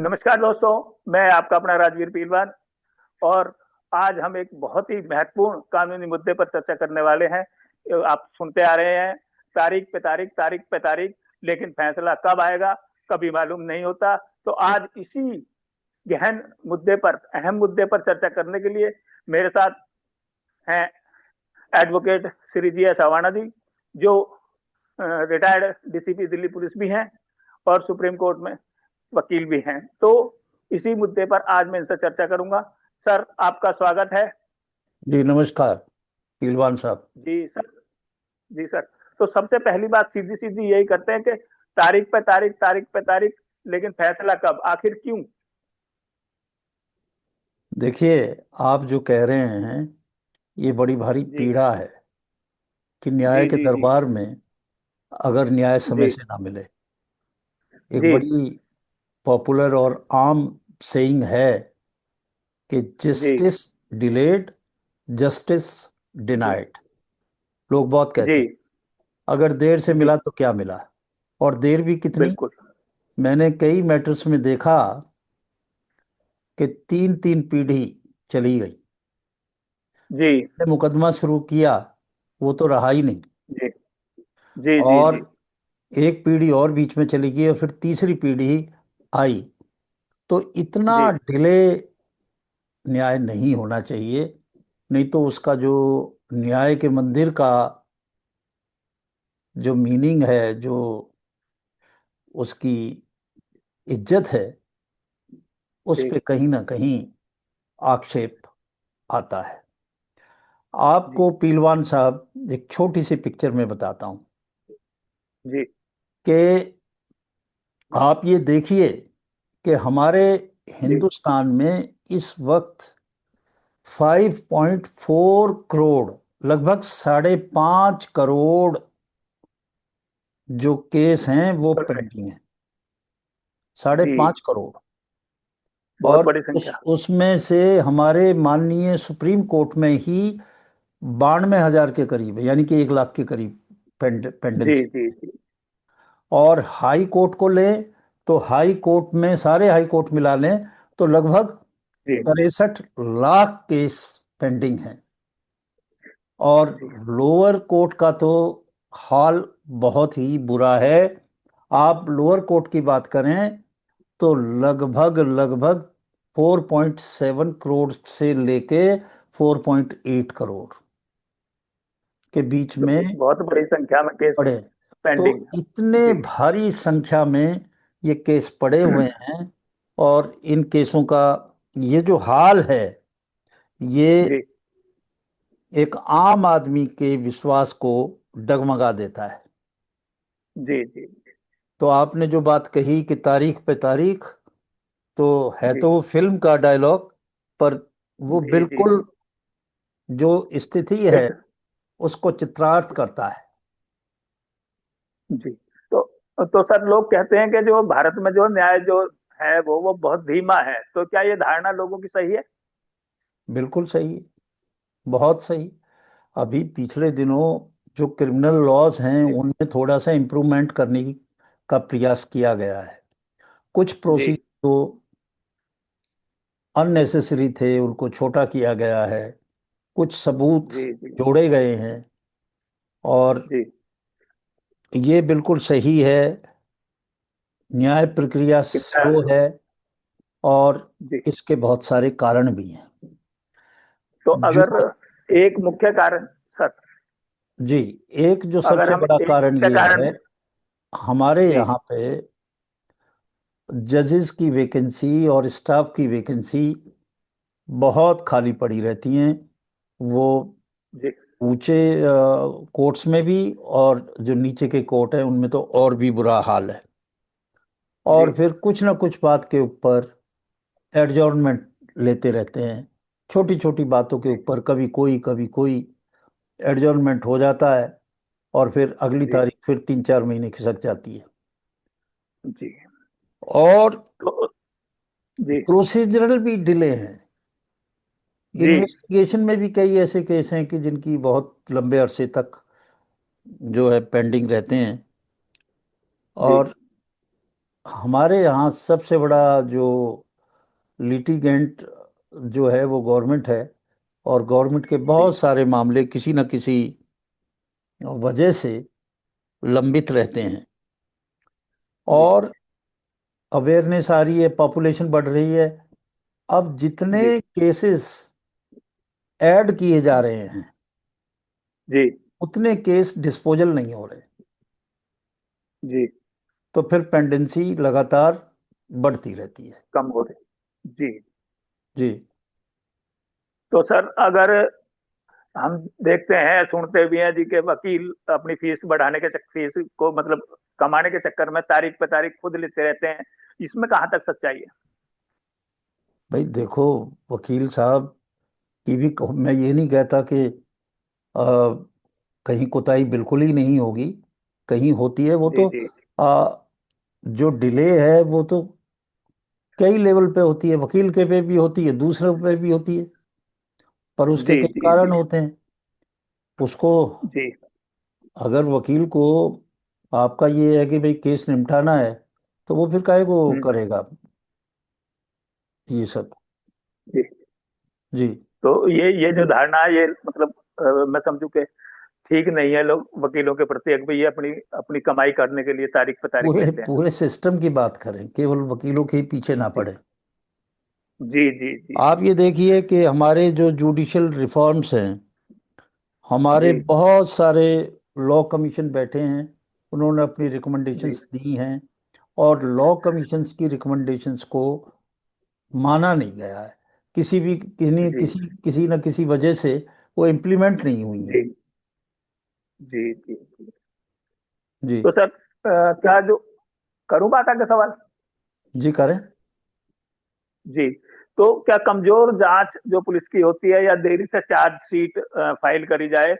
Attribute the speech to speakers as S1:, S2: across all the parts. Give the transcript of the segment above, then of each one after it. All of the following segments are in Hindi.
S1: नमस्कार दोस्तों। मैं आपका अपना राजवीर पीलवान। और आज हम एक बहुत ही महत्वपूर्ण कानूनी मुद्दे पर चर्चा करने वाले हैं। आप सुनते आ रहे हैं, तारीख पे तारीख, तारीख पे तारीख, लेकिन फैसला कब आएगा कभी मालूम नहीं होता। तो आज इसी गहन मुद्दे पर, अहम मुद्दे पर चर्चा करने के लिए मेरे साथ हैं advocate Shri G S Awana ji, जो रिटायर्ड डीसीपी दिल्ली पुलिस भी हैं और सुप्रीम कोर्ट में वकील भी हैं। तो इसी मुद्दे पर आज मैं इनसे चर्चा करूंगा। सर, आपका स्वागत है।
S2: जी नमस्कार पीलवान साहब।
S1: जी सर। जी सर। तो सबसे पहली बात सीधी सीधी यही करते हैं कि तारीख पे तारीख, तारीख पे तारीख, लेकिन फैसला कब, आखिर क्यों?
S2: देखिए, आप जो कह रहे हैं ये बड़ी भारी
S1: जी
S2: पीड़ा है कि न्याय
S1: जी
S2: के
S1: जी जी
S2: दरबार में अगर न्याय समय
S1: जी
S2: से ना मिले। एक
S1: जी
S2: बड़ी पॉपुलर और आम सेइंग है कि
S1: जी
S2: justice delayed, justice
S1: G
S2: denied. लोग बहुत
S1: जी
S2: कहते हैं अगर देर से
S1: जी
S2: मिला तो क्या मिला। और देर भी कितनी।
S1: बिल्कुल।
S2: मैंने कई मैटर्स में देखा कि तीन तीन पीढ़ी चली गई।
S1: जी
S2: मुकदमा शुरू किया, वो तो रहा ही नहीं।
S1: जी जी जी
S2: और
S1: जी
S2: एक पीढ़ी और बीच में चली गई और फिर तीसरी पीढ़ी आई। तो इतना
S1: जी
S2: डिले न्याय नहीं होना चाहिए। नहीं तो उसका जो न्याय के मंदिर का जो मीनिंग है, जो उसकी इज्जत है, उस
S1: जी
S2: पे कहीं ना कहीं आक्षेप आता है।
S1: जी
S2: आपको पीलवान साहब एक छोटी सी पिक्चर में बताता हूँ
S1: जी
S2: कि आप ये देखिए कि हमारे
S1: जी
S2: हिंदुस्तान में इस वक्त 5.4 करोड़, लगभग 5.5 करोड़ जो केस हैं वो
S1: परफेक्ट।
S2: पेंडिंग हैं। साढ़े
S1: जी,
S2: पांच करोड़
S1: बहुत
S2: और
S1: बड़ी
S2: उस
S1: संख्या।
S2: उसमें से हमारे माननीय सुप्रीम कोर्ट में ही 92,000 के करीब है, यानी कि 1 लाख के करीब
S1: जी
S2: पेंडेंसी।
S1: जी जी
S2: और हाई कोर्ट को लें तो हाई कोर्ट में सारे हाई कोर्ट मिला लें तो लगभग
S1: जी
S2: 63 लाख केस पेंडिंग हैं। और
S1: जी
S2: लोअर कोर्ट का तो हाल बहुत ही बुरा है। आप लोअर कोर्ट की बात करें तो लगभग लगभग 4.7 करोड़ से लेके 4.8 करोड़ के बीच
S1: तो
S2: में
S1: बहुत बड़ी संख्या में केस
S2: पड़े। तो
S1: पेंडिंग है।
S2: इतने
S1: जी
S2: भारी संख्या में ये केस पड़े हुए हैं। और इन केसों का ये जो हाल है, ये
S1: जी
S2: एक आम आदमी के विश्वास को डगमगा देता है।
S1: जी जी
S2: तो आपने जो बात कही कि तारीख पे तारीख, तो है
S1: जी
S2: तो वो फिल्म का डायलॉग, पर वो
S1: जी जी
S2: बिल्कुल जो स्थिति है
S1: एक
S2: उसको चित्रार्थ करता है।
S1: जी। तो सर, लोग कहते हैं कि जो भारत में जो न्याय जो है वो बहुत धीमा है। तो क्या ये धारणा लोगों की सही है?
S2: बिल्कुल सही, बहुत सही। अभी पिछले दिनों जो क्रिमिनल लॉज हैं
S1: जी
S2: उनमें थोड़ा सा इम्प्रूवमेंट करने का प्रयास किया गया है। कुछ
S1: जी
S2: प्रोसीजर जो अननेसेसरी थे उनको छोटा किया गया है। कुछ सबूत
S1: जी जी
S2: जोड़े गए हैं। और
S1: जी
S2: ये बिल्कुल सही है। न्याय प्रक्रिया
S1: कितना?
S2: स्लो है और
S1: जी।
S2: इसके बहुत सारे कारण भी हैं।
S1: तो
S2: जो
S1: अगर एक मुख्य कारण, सर,
S2: जी, एक जो
S1: अगर
S2: सबसे
S1: हम
S2: बड़ा
S1: एक
S2: कारण
S1: मुख्य
S2: ये
S1: कारण।
S2: है, हमारे
S1: जी
S2: यहाँ पे जजेस की वैकेंसी और स्टाफ की वैकेंसी बहुत खाली पड़ी रहती हैं। वो
S1: जी
S2: ऊंचे कोर्ट्स में भी, और जो नीचे के कोर्ट हैं उनमें तो और भी बुरा हाल है।
S1: जी
S2: और फिर कुछ ना कुछ बात के ऊपर एडजॉर्नमेंट लेते रहते हैं। छोटी छोटी बातों के
S1: जी
S2: ऊपर कभी कोई एडजॉर्नमेंट हो जाता है और फिर अगली
S1: जी
S2: तारीख फिर 3-4 महीने खिसक जाती है।
S1: जी।
S2: और
S1: तो जी
S2: प्रोसीजरल भी डिले हैं।
S1: जी
S2: इन्वेस्टिगेशन में भी कई ऐसे केस हैं कि जिनकी बहुत लंबे अरसे तक जो है पेंडिंग रहते हैं।
S1: जी
S2: और हमारे यहाँ सबसे बड़ा जो लिटिगेंट जो है वो गवर्नमेंट है, और गवर्नमेंट के
S1: जी
S2: बहुत सारे मामले किसी न किसी वजह से लंबित रहते हैं।
S1: जी
S2: और अवेयरनेस आ रही है, पॉपुलेशन बढ़ रही है। अब जितने
S1: जी
S2: केसेस ऐड किए जा रहे हैं,
S1: जी
S2: उतने केस डिस्पोजल नहीं हो रहे।
S1: जी।
S2: तो फिर पेंडेंसी लगातार बढ़ती रहती है।
S1: कम हो रही जी।
S2: जी।
S1: तो सर अगर हम देखते हैं सुनते भी हैं जी के वकील अपनी फीस बढ़ाने के फीस को मतलब कमाने के चक्कर में तारीख पे तारीख खुद लेते रहते हैं, इसमें कहाँ तक सच्चाई है?
S2: भाई देखो, वकील साहब की भी मैं ये नहीं कहता कि कहीं कोताही बिल्कुल ही नहीं होगी, कहीं होती है। वो
S1: जी
S2: तो
S1: जी
S2: आ, जो डिले है वो तो कई लेवल पे होती है, वकील के पे भी होती है, दूसरे पे भी होती है। पर उसके
S1: जी
S2: कई
S1: जी
S2: कारण
S1: जी
S2: होते हैं उसको।
S1: जी
S2: अगर वकील को आपका ये है कि भाई केस निपटाना है, तो वो फिर काहे को
S1: हम्म,
S2: करेगा ये सब।
S1: जी।
S2: जी।
S1: तो ये जो धारणा है ये मतलब मैं समझू के ठीक नहीं है लोग वकीलों के प्रति, एक भाई ये अपनी अपनी कमाई करने के लिए तारीख पे तारीख
S2: पूरे
S1: लेते हैं।
S2: पूरे सिस्टम की बात करें, केवल वकीलों के ही पीछे ना
S1: जी
S2: पड़े।
S1: जी जी जी
S2: आप ये देखिए कि हमारे जो जुडिशल रिफॉर्म्स हैं, हमारे
S1: जी
S2: बहुत सारे लॉ कमीशन बैठे हैं, उन्होंने अपनी
S1: जी
S2: रिकमेंडेशंस दी हैं, और लॉ कमीशंस की रिकमेंडेशंस को माना नहीं गया है। किसी भी किसी
S1: जी
S2: किसी किसी न किसी वजह से वो इम्प्लीमेंट नहीं हुई
S1: जी
S2: हैं।
S1: जी जी जी।
S2: जी।
S1: तो सर क्या जो करूं बात आगे सवाल?
S2: जी करें।
S1: जी। तो क्या कमजोर जांच जो पुलिस की होती है या देरी से चार्जशीट फाइल करी जाए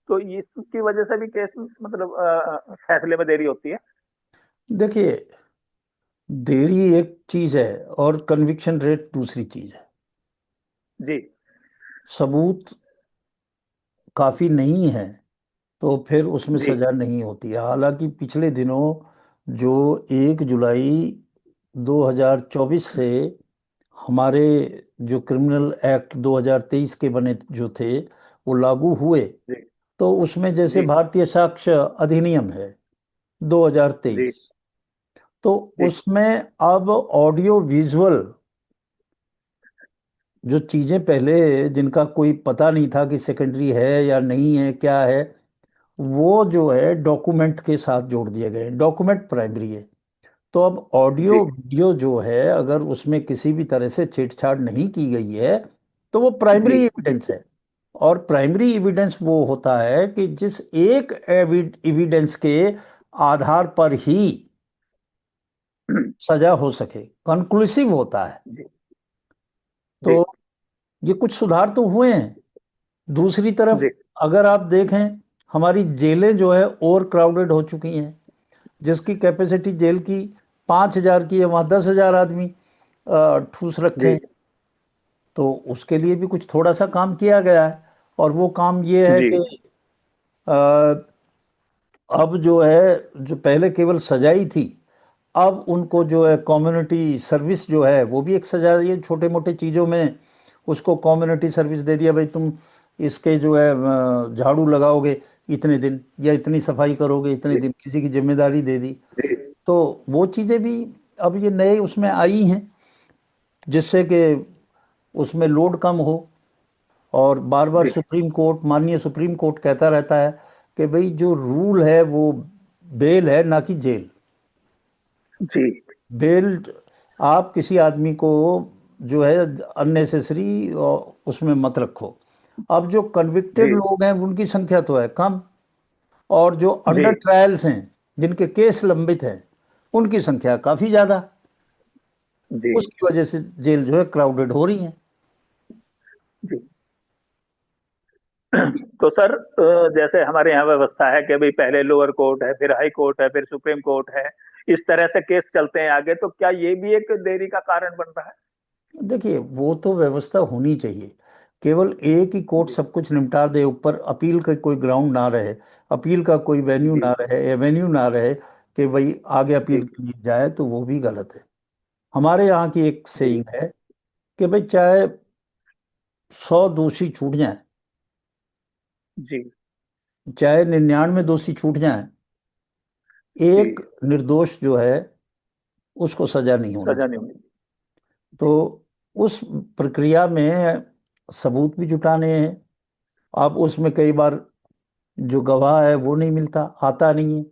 S1: तो इसकी वजह से भी केस मतलब फैसले में देरी होती है?
S2: देखिए, देरी एक चीज है और कन्विक्शन रेट दूसरी चीज है।
S1: जी
S2: सबूत काफी नहीं है तो फिर उसमें
S1: जी
S2: सजा नहीं होती है। हालांकि पिछले दिनों जो 1 जुलाई 2024 से हमारे जो क्रिमिनल एक्ट 2023 के बने जो थे वो लागू हुए,
S1: जी
S2: तो उसमें जैसे
S1: जी
S2: भारतीय साक्ष्य अधिनियम है
S1: जी
S2: 2023, तो
S1: जी
S2: उसमें अब ऑडियो विजुअल जो चीजें पहले जिनका कोई पता नहीं था कि सेकेंडरी है या नहीं है क्या है, वो जो है डॉक्यूमेंट के साथ जोड़ दिए गए। डॉक्यूमेंट प्राइमरी है। तो अब
S1: जी
S2: ऑडियो वीडियो जो है, अगर उसमें किसी भी तरह से छेड़छाड़ नहीं की गई है, तो वो
S1: जी
S2: प्राइमरी
S1: जी
S2: एविडेंस है। और प्राइमरी एविडेंस वो होता है कि जिस एक एविडेंस के आधार पर ही सजा हो सके, कंक्लूसिव होता है।
S1: जी जी
S2: तो ये कुछ सुधार तो हुए हैं। दूसरी तरफ
S1: जी
S2: अगर आप देखें, हमारी जेलें जो है ओवर क्राउडेड हो चुकी हैं। जिसकी कैपेसिटी जेल की 5,000 की है, वहाँ 10,000 आदमी ठूस रखे
S1: जी
S2: हैं। तो उसके लिए भी कुछ थोड़ा सा काम किया गया है। और वो काम ये है
S1: जी
S2: कि अ, अब जो है, जो पहले केवल सजाई थी, अब उनको जो है कम्युनिटी सर्विस जो है वो भी एक सजा। ये छोटे मोटे चीज़ों में उसको कम्युनिटी सर्विस दे दिया, भाई तुम इसके जो है झाड़ू लगाओगे इतने दिन, या इतनी सफाई करोगे इतने
S1: जी
S2: दिन, किसी की जिम्मेदारी दे दी।
S1: जी
S2: तो वो चीज़ें भी अब ये नए उसमें आई हैं, जिससे कि उसमें लोड कम हो। और बार बार
S1: जी
S2: सुप्रीम कोर्ट, माननीय सुप्रीम कोर्ट कहता रहता है कि भाई जो रूल है वो बेल है ना कि जेल।
S1: जी
S2: बेल, आप किसी आदमी को जो है अननेसेसरी उसमें मत रखो। अब जो कन्विक्टेड
S1: जी
S2: लोग हैं उनकी संख्या तो है कम, और जो
S1: जी
S2: अंडर ट्रायल्स हैं, जिनके केस लंबित हैं, उनकी संख्या काफ़ी ज़्यादा।
S1: जी
S2: उसकी वजह से जेल जो है क्राउडेड हो रही है।
S1: जी। तो सर जैसे हमारे यहाँ व्यवस्था है कि भाई पहले लोअर कोर्ट है, फिर हाई कोर्ट है, फिर सुप्रीम कोर्ट है, इस तरह से केस चलते हैं आगे, तो क्या ये भी एक देरी का कारण बन रहा है?
S2: देखिए, वो तो व्यवस्था होनी चाहिए। केवल एक ही कोर्ट
S1: जी
S2: सब कुछ निपटा दे, ऊपर अपील का कोई ग्राउंड ना रहे, अपील का कोई वेन्यू
S1: जी
S2: ना रहे, एवेन्यू ना रहे, कि भाई आगे
S1: जी
S2: अपील के लिए जाए, तो वो भी गलत है। हमारे यहाँ की एक
S1: जी
S2: सेइंग है कि भाई चाहे 100 दोषी छूट जाए,
S1: जी
S2: चाहे 99 दोषी छूट जाए,
S1: जी।
S2: एक निर्दोष जो है उसको सजा नहीं होनी
S1: सजा
S2: चाहिए।
S1: नहीं होगी।
S2: तो
S1: जी
S2: उस प्रक्रिया में सबूत भी जुटाने हैं। अब उसमें कई बार जो गवाह है वो नहीं मिलता, आता नहीं है,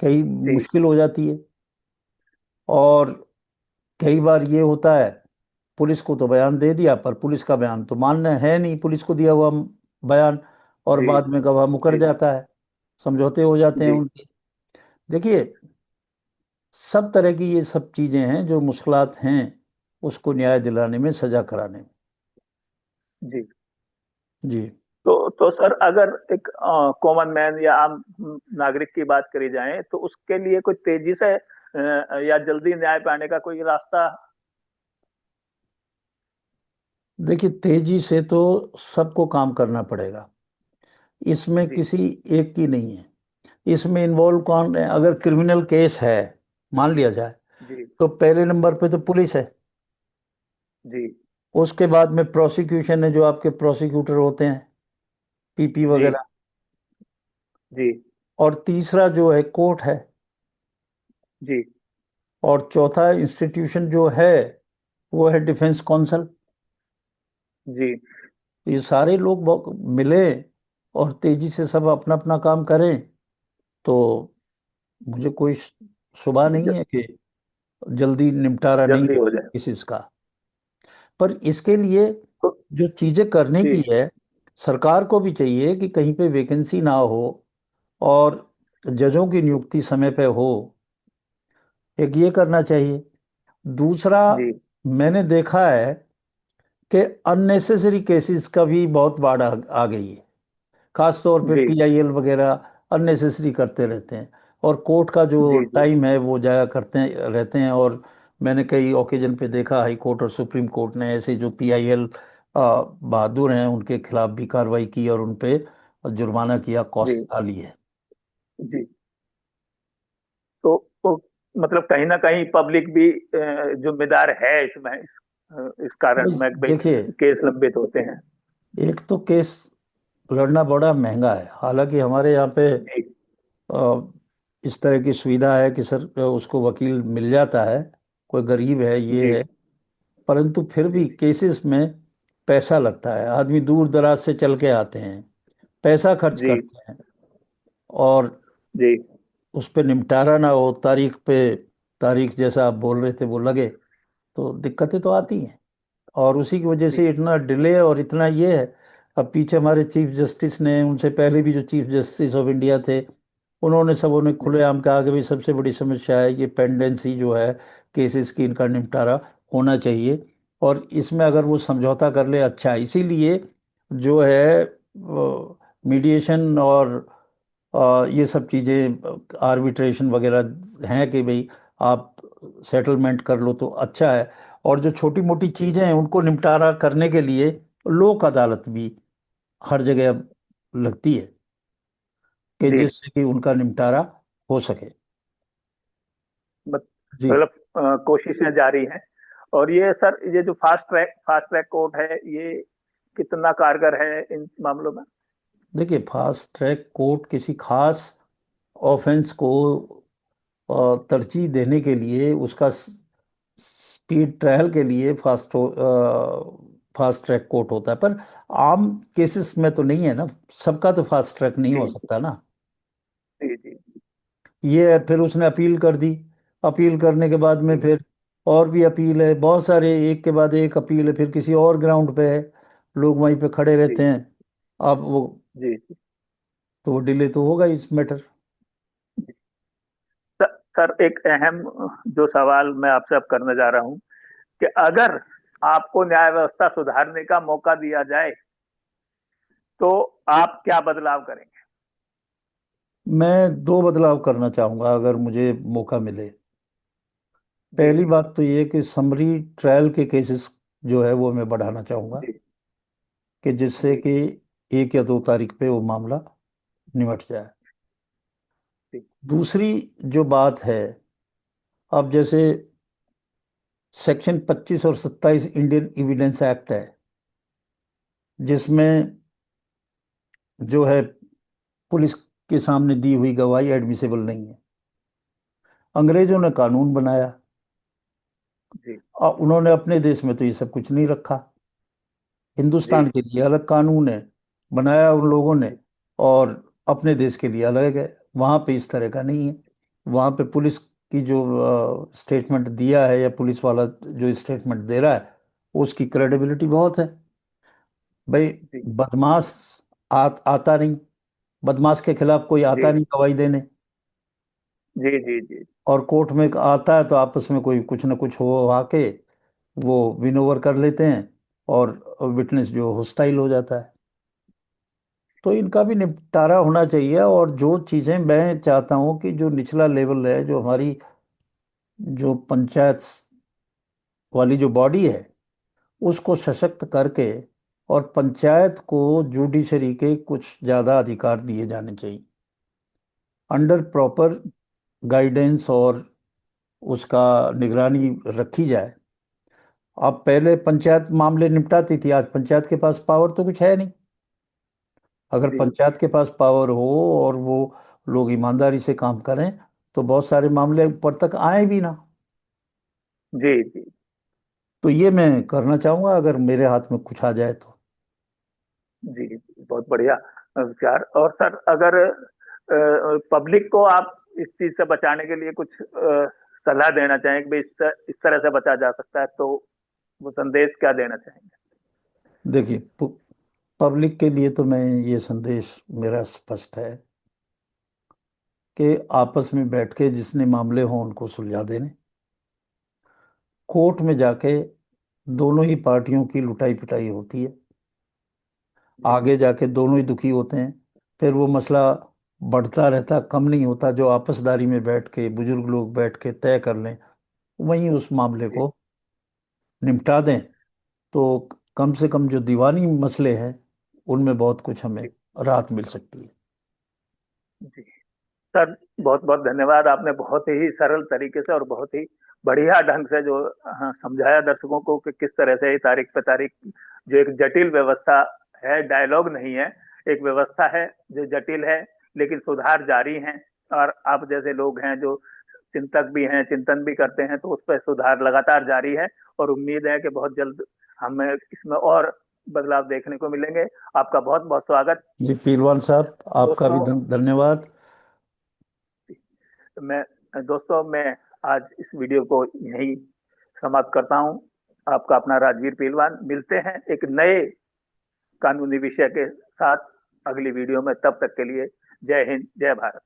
S2: कई
S1: जी
S2: मुश्किल हो जाती है। और कई बार ये होता है, पुलिस को तो बयान दे दिया, पर पुलिस का बयान तो मान्य है नहीं, पुलिस को दिया हुआ बयान, और
S1: जी
S2: बाद में गवाह मुकर
S1: जी
S2: जाता है, समझौते हो जाते हैं
S1: जी
S2: उनके। देखिए, सब तरह की ये सब चीजें हैं जो मुश्किलात हैं उसको न्याय दिलाने में, सजा कराने में।
S1: जी।
S2: जी।
S1: तो सर, अगर एक कॉमन मैन या आम नागरिक की बात करी जाए, तो उसके लिए कोई तेजी से या जल्दी न्याय पाने का कोई रास्ता?
S2: देखिए, तेजी से तो सबको काम करना पड़ेगा, इसमें
S1: जी
S2: किसी एक की नहीं है। इसमें इन्वॉल्व कौन है? अगर क्रिमिनल केस है, मान लिया जाए,
S1: जी
S2: तो पहले नंबर पे तो पुलिस है।
S1: जी
S2: उसके बाद में प्रोसिक्यूशन है, जो आपके प्रोसिक्यूटर होते हैं, पीपी
S1: जी
S2: वगैरह।
S1: जी
S2: और तीसरा जो है कोर्ट है।
S1: जी
S2: और चौथा इंस्टीट्यूशन जो है वो है डिफेंस काउंसिल।
S1: जी
S2: ये सारे लोग मिले और तेजी से सब अपना अपना काम करें, तो मुझे कोई शुबा नहीं
S1: ज-
S2: है कि जल्दी निपटारा नहीं
S1: जल्दी
S2: हो
S1: हो जाए।
S2: इस इसका। पर इसके लिए
S1: तो
S2: जो चीजें करने
S1: जी
S2: की है, सरकार को भी चाहिए कि कहीं पे वैकेंसी ना हो, और जजों की नियुक्ति समय पे हो। एक ये करना चाहिए। दूसरा,
S1: जी
S2: मैंने देखा है कि अननेसेसरी केसेस का भी बहुत बाढ़ आ गई है, खास तौर पे
S1: जी
S2: पीआईएल वगैरह अननेसेसरी करते रहते हैं, और कोर्ट का जो
S1: जी जी
S2: टाइम है वो जाया करते हैं रहते हैं। और मैंने कई ओकेजन पे देखा, हाई कोर्ट और सुप्रीम कोर्ट ने ऐसे जो पीआईएल बहादुर हैं उनके खिलाफ भी कार्रवाई की और उन पे जुर्माना किया,
S1: जी
S2: कॉस्ट डाली है।
S1: जी। तो मतलब कहीं ना कहीं पब्लिक भी जिम्मेदार है इसमें, इस कारण
S2: भाई
S1: में भाई
S2: देखिए,
S1: केस लंबित होते हैं।
S2: एक तो केस लड़ना बड़ा महंगा है, हालांकि हमारे यहाँ पे
S1: जी
S2: अ, इस तरह की सुविधा है कि सर उसको वकील मिल जाता है, कोई गरीब है ये
S1: जी
S2: है। परंतु फिर
S1: जी
S2: भी केसेस में पैसा लगता है, आदमी दूर दराज से चल के आते हैं, पैसा खर्च
S1: जी
S2: करते हैं, और
S1: जी
S2: उस पर निपटारा ना हो तारीख पे, तारीख जैसा आप बोल रहे थे वो लगे, तो दिक्कतें तो आती हैं। और उसी की वजह
S1: जी
S2: से इतना डिले और इतना ये है। अब पीछे हमारे चीफ जस्टिस ने, उनसे पहले भी जो चीफ जस्टिस ऑफ इंडिया थे, उन्होंने सबों ने
S1: जी
S2: खुलेआम कहा कि भाई सबसे बड़ी समस्या है ये पेंडेंसी जो है केसेस की, इनका निपटारा होना चाहिए। और इसमें अगर वो समझौता कर ले, अच्छा है। इसीलिए जो है मीडिएशन और ये सब चीज़ें, आर्बिट्रेशन वगैरह हैं कि भाई आप सेटलमेंट कर लो तो अच्छा है। और जो छोटी मोटी
S1: जी।
S2: चीज़ें हैं उनको निपटारा करने के लिए लोक अदालत भी हर जगह अब लगती है, कि
S1: जी।
S2: जिससे कि उनका निपटारा हो सके। जी।
S1: मतलब कोशिशें जारी हैं। और ये सर, ये जो फास्ट ट्रैक कोर्ट है, ये कितना कारगर है इन मामलों में?
S2: देखिए, फास्ट ट्रैक कोर्ट किसी खास ऑफेंस को तरजीह देने के लिए, उसका स्पीड ट्रायल के लिए फास्ट ट्रैक कोर्ट होता है, पर आम केसेस में तो नहीं है ना, सबका तो फास्ट ट्रैक नहीं
S1: जी
S2: हो सकता ना।
S1: जी जी
S2: ये है, फिर उसने अपील कर दी, अपील करने के बाद में
S1: जी
S2: फिर और भी अपील है, बहुत सारे एक के बाद एक अपील है, फिर किसी और ग्राउंड पे है, लोग वहीं पे खड़े
S1: जी
S2: रहते हैं। अब वो,
S1: जी जी।
S2: तो वो डिले तो होगा इस मैटर।
S1: सर, एक अहम जो सवाल मैं आपसे अब करने जा रहा हूँ, कि अगर आपको न्याय व्यवस्था सुधारने का मौका दिया जाए, तो आप क्या बदलाव करेंगे?
S2: मैं दो बदलाव करना चाहूंगा अगर मुझे मौका मिले।
S1: जी
S2: पहली बात तो ये कि समरी ट्रायल के केसेस जो है वो मैं बढ़ाना चाहूंगा,
S1: जी
S2: कि जिससे
S1: जी
S2: कि 1 या 2 तारीख पे वो मामला निमट जाए।
S1: जी
S2: दूसरी जो बात है, अब जैसे सेक्शन 25 और 27 इंडियन एविडेंस एक्ट है, जिसमें जो है पुलिस के सामने दी हुई गवाही एडमिसिबल नहीं है। अंग्रेजों ने कानून बनाया
S1: जी
S2: और उन्होंने अपने देश में तो ये सब कुछ नहीं रखा।
S1: जी
S2: हिंदुस्तान के लिए अलग कानून है, बनाया उन लोगों ने, और अपने देश के लिए अलग है। वहाँ पे इस तरह का नहीं है। वहाँ पे पुलिस की जो स्टेटमेंट दिया है, या पुलिस वाला जो स्टेटमेंट दे रहा है, उसकी क्रेडिबिलिटी बहुत है। भाई,
S1: जी
S2: बदमाश आता नहीं, बदमाश के खिलाफ कोई आता
S1: जी
S2: नहीं गवाही देने।
S1: जी जी जी
S2: और कोर्ट में आता है तो आपस में कोई कुछ ना कुछ हो आके वो विन ओवर कर लेते हैं, और विटनेस जो हॉस्टाइल हो जाता है। तो इनका भी निपटारा होना चाहिए। और जो चीज़ें मैं चाहता हूँ कि जो निचला लेवल है, जो हमारी जो पंचायत वाली जो बॉडी है, उसको सशक्त करके, और पंचायत को जुडिशरी के कुछ ज़्यादा अधिकार दिए जाने चाहिए, अंडर प्रॉपर गाइडेंस, और उसका निगरानी रखी जाए। अब पहले पंचायत मामले निपटाती थी, आज पंचायत के पास पावर तो कुछ है नहीं। अगर
S1: जी
S2: पंचायत के पास पावर हो और वो लोग ईमानदारी से काम करें, तो बहुत सारे मामले ऊपर तक आए भी ना।
S1: जी जी
S2: तो ये मैं करना चाहूंगा अगर मेरे हाथ में कुछ आ जाए तो।
S1: जी जी, बहुत बढ़िया विचार। और सर, अगर पब्लिक को आप इस चीज से बचाने के लिए कुछ सलाह देना चाहें कि भाई इस तरह से बचा जा सकता है, तो वो संदेश क्या देना चाहेंगे?
S2: देखिए, पब्लिक के लिए तो मैं ये संदेश मेरा स्पष्ट है कि आपस में बैठ के जिसने मामले हों उनको सुलझा देने। कोर्ट में जाके दोनों ही पार्टियों की लुटाई पिटाई होती है,
S1: जी
S2: आगे जाके दोनों ही दुखी होते हैं। फिर वो मसला बढ़ता रहता, कम नहीं होता। जो आपसदारी में बैठ के बुजुर्ग लोग बैठ के तय कर लें, वहीं उस मामले
S1: जी
S2: को निपटा दें, तो कम से कम जो दीवानी मसले हैं उनमें बहुत कुछ हमें
S1: जी
S2: राहत मिल सकती है।
S1: जी सर, बहुत बहुत धन्यवाद। आपने बहुत ही सरल तरीके से और बहुत ही बढ़िया ढंग से जो समझाया दर्शकों को कि किस तरह से ये तारीख पे तारीख जो एक जटिल व्यवस्था है, डायलॉग नहीं है, एक व्यवस्था है जो जटिल है, लेकिन सुधार जारी है। और आप जैसे लोग हैं जो चिंतक भी हैं, चिंतन भी करते हैं, तो उस पर सुधार लगातार जारी है। और उम्मीद है कि बहुत जल्द हमें इसमें और बदलाव देखने को मिलेंगे। आपका बहुत बहुत स्वागत।
S2: जी पीलवान साहब, आपका भी
S1: दोस्तों,
S2: धन्यवाद।
S1: मैं मैं आज इस वीडियो को यहीं समाप्त करता हूं। आपका अपना राजवीर पहलवान। मिलते हैं एक नए कानूनी विषय के साथ अगली वीडियो में। तब तक के लिए जय हिंद, जय भारत।